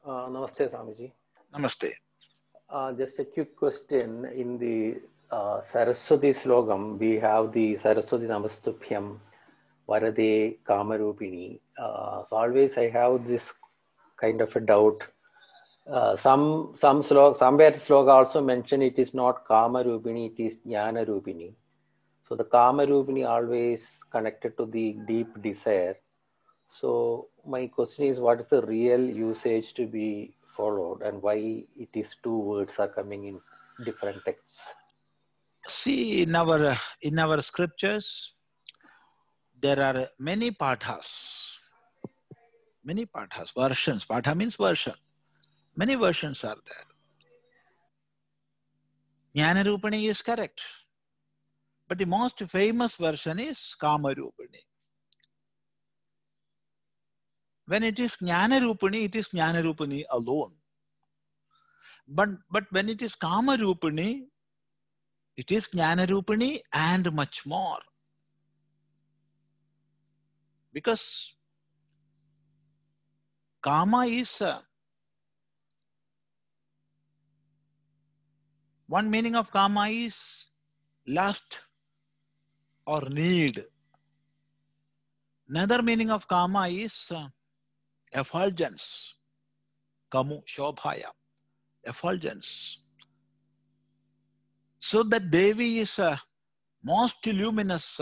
Namaste, Swamiji. Namaste. Just a quick question. In the Saraswati slogam, we have the Saraswati Namastubhyam Varade Kamarupini. So always I have this kind of a doubt. Somewhere sloga also mention it is not Kamarupini, it is Jnana Rupini. So the Kamarupini always connected to the deep desire. So my question is, what is the real usage to be followed, and why it is two words are coming in different texts? See, in our scriptures, there are many pathas, versions. Patha means version. Many versions are there. Jnana Rupani is correct. But the most famous version is Kama Rupani. When it is Jnana Rupani, it is Jnana Rupani alone. But when it is Kama Rupani, it is Jnana Rupani and much more. Because Kama is one meaning of Kama is lust or need. Another meaning of Kama is effulgence. Kamu Shobhaya. Effulgence. So that Devi is a most luminous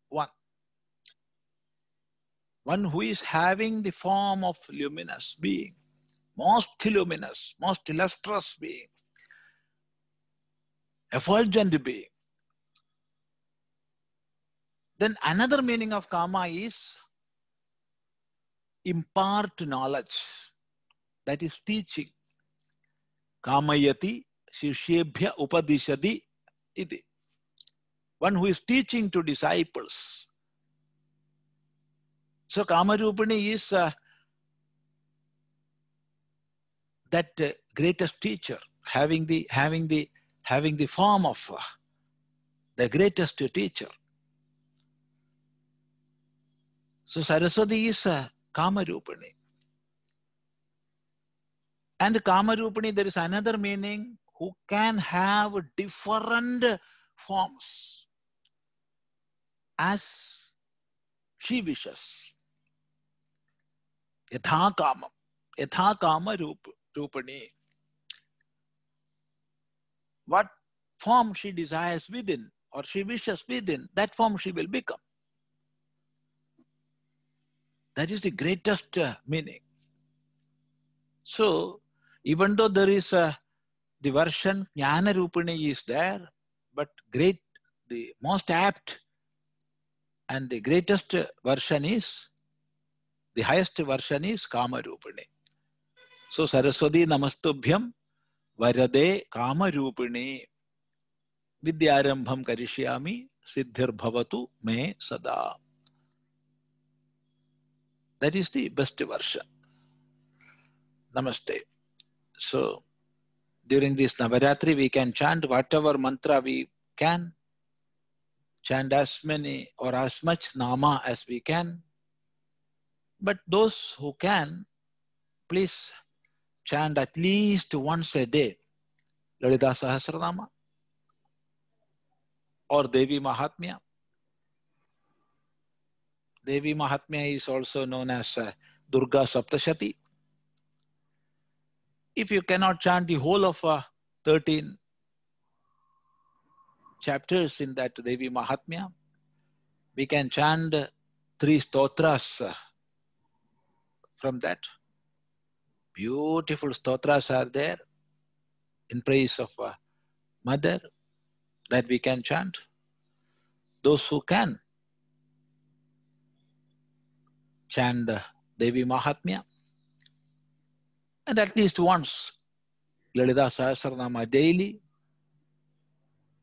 one. One who is having the form of luminous being. Most luminous, most illustrious being. Effulgent being. Then another meaning of Kama is impart knowledge. That is teaching. Kamayati Shishebhya Upadishadi iti. One who is teaching to disciples. So Kamarupani is that greatest teacher, having the form of the greatest teacher. So Saraswati is Kamarupani. And Kamarupani, there is another meaning, who can have different forms as she wishes. Yatha Kama Rupani. What form she desires within or she wishes within, that form she will become. That is the greatest meaning. So, even though there is the version Jnana Rupani is there, but the most apt and the greatest version is, the highest version is Kama Rupani. So, Saraswati Namastubhyam Varade Kama Rupani Vidyarambham Karishyami Siddhir Bhavatu Me Sada. That is the best version. Namaste. So, during this Navaratri, we can chant whatever mantra we can, chant as many or as much Nama as we can. But those who can, please chant at least once a day Lalita Sahasranama or Devi Mahatmya. Devi Mahatmya is also known as Durga Saptashati. If you cannot chant the whole of 13 chapters in that Devi Mahatmya, we can chant 3 stotras from that. Beautiful stotras are there in praise of Mother that we can chant. Those who can chant Devi Mahatmya, and at least once Lalita Sahasranama daily.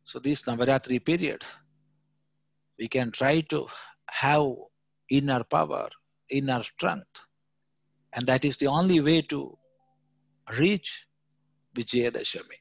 So this Navaratri period, we can try to have inner power, inner strength, and that is the only way to reach Vijayadashami.